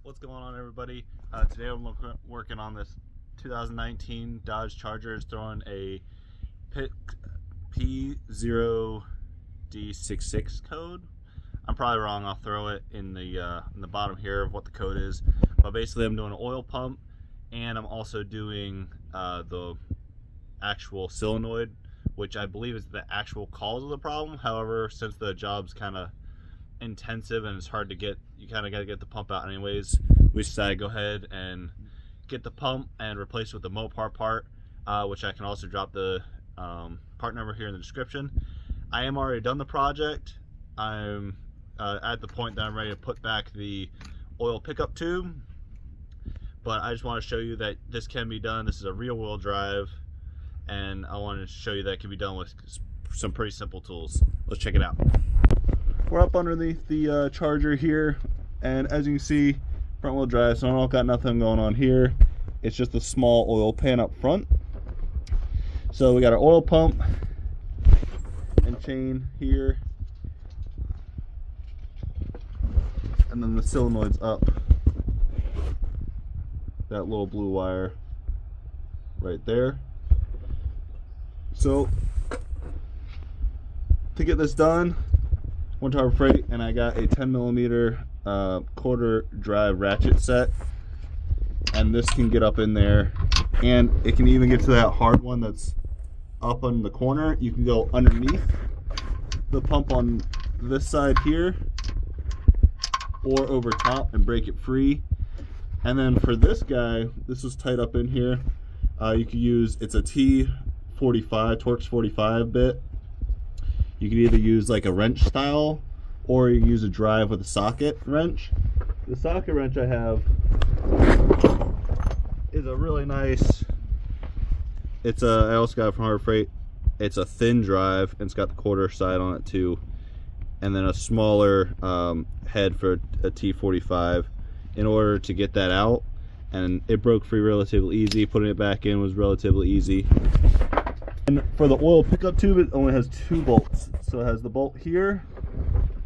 What's going on, everybody? Today I'm working on this 2019 Dodge Charger. It's throwing a P06DD code. I'm probably wrong. I'll throw it in the bottom here of what the code is. But basically, I'm doing an oil pump, and I'm also doing the actual silonoid, which I believe is the actual cause of the problem. However, since the job's kind of intensive and it's hard to get, you kind of got to get the pump out anyways, we decided to go ahead and get the pump and replace it with the Mopar part, which I can also drop the part number here in the description. I am already done the project. I'm at the point that I'm ready to put back the oil pickup tube, but I just want to show you that this can be done. This is a rear-wheel drive, and I wanted to show you that it can be done with some pretty simple tools. Let's check it out. We're up underneath the Charger here, and as you can see, front wheel drive, so I don't got nothing going on here. It's just a small oil pan up front. So we got our oil pump and chain here, and then the solenoid's up, that little blue wire right there. So to get this done, went to Harbor Freight and I got a 10mm quarter drive ratchet set, and this can get up in there, and it can even get to that hard one that's up on the corner. You can go underneath the pump on this side here or over top and break it free. And then for this guy, this is tight up in here. You can use, it's a T45 Torx 45 bit. You can either use like a wrench style, or you can use a drive with a socket wrench. The socket wrench I have is a really nice, I also got it from Harbor Freight. It's a thin drive, and it's got the quarter side on it too, and then a smaller head for a T45 in order to get that out. And it broke free relatively easy. Putting it back in was relatively easy. And for the oil pickup tube, it only has 2 bolts. So it has the bolt here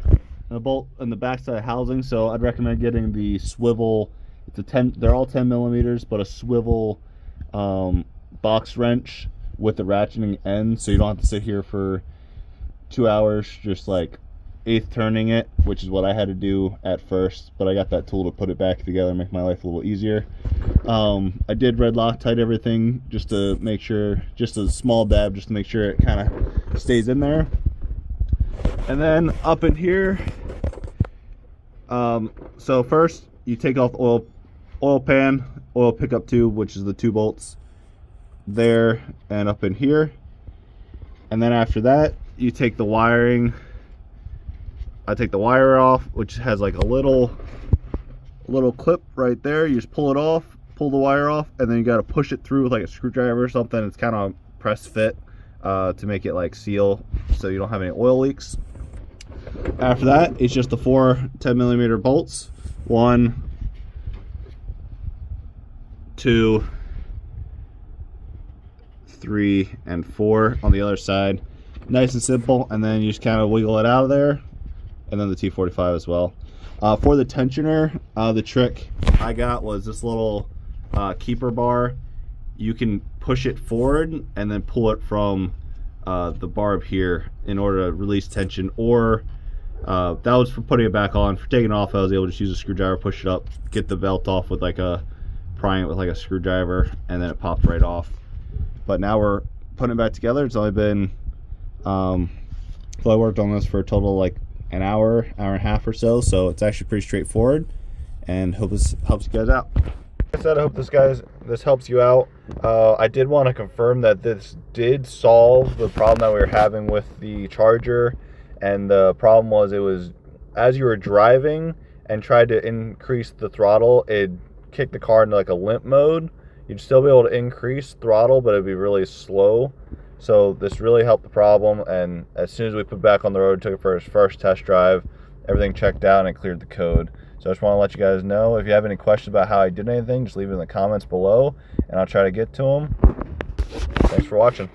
and a bolt in the backside housing. So I'd recommend getting the swivel. It's a 10. They're all 10mm, but a swivel box wrench with the ratcheting end, so you don't have to sit here for 2 hours just like 1/8 turning it, which is what I had to do at first. But I got that tool to put it back together and make my life a little easier. I did red Loctite everything just to make sure, just a small dab just to make sure it kind of stays in there. And then up in here, so first you take off the oil pan, oil pickup tube, which is the 2 bolts there and up in here. And then after that, you take the wiring. I take the wire off, which has like a little clip right there. You just pull it off, pull the wire off, and then you got to push it through with like a screwdriver or something. It's kind of press fit to make it like seal so you don't have any oil leaks. After that, it's just the 4 10mm bolts, 1, 2, 3, and 4 on the other side. Nice and simple. And then you just kind of wiggle it out of there, and then the T45 as well. For the tensioner, the trick I got was this little keeper bar. You can push it forward and then pull it from the barb here in order to release tension, or that was for putting it back on. For taking it off, I was able to just use a screwdriver, push it up, get the belt off with like prying it with like a screwdriver, and then it popped right off. But now we're putting it back together. It's only been so I worked on this for a total of like an hour and a half or so, so it's actually pretty straightforward, and hope this helps you guys out. Like I said, I hope this helps you out. I did want to confirm that this did solve the problem that we were having with the Charger, and the problem was, it was as you were driving and tried to increase the throttle, it kicked the car into like a limp mode. You'd still be able to increase throttle, but it'd be really slow. So this really helped the problem, and as soon as we put it back on the road, took it for its first test drive, everything checked out and cleared the code. So I just want to let you guys know, if you have any questions about how I did anything, just leave it in the comments below, and I'll try to get to them. Thanks for watching.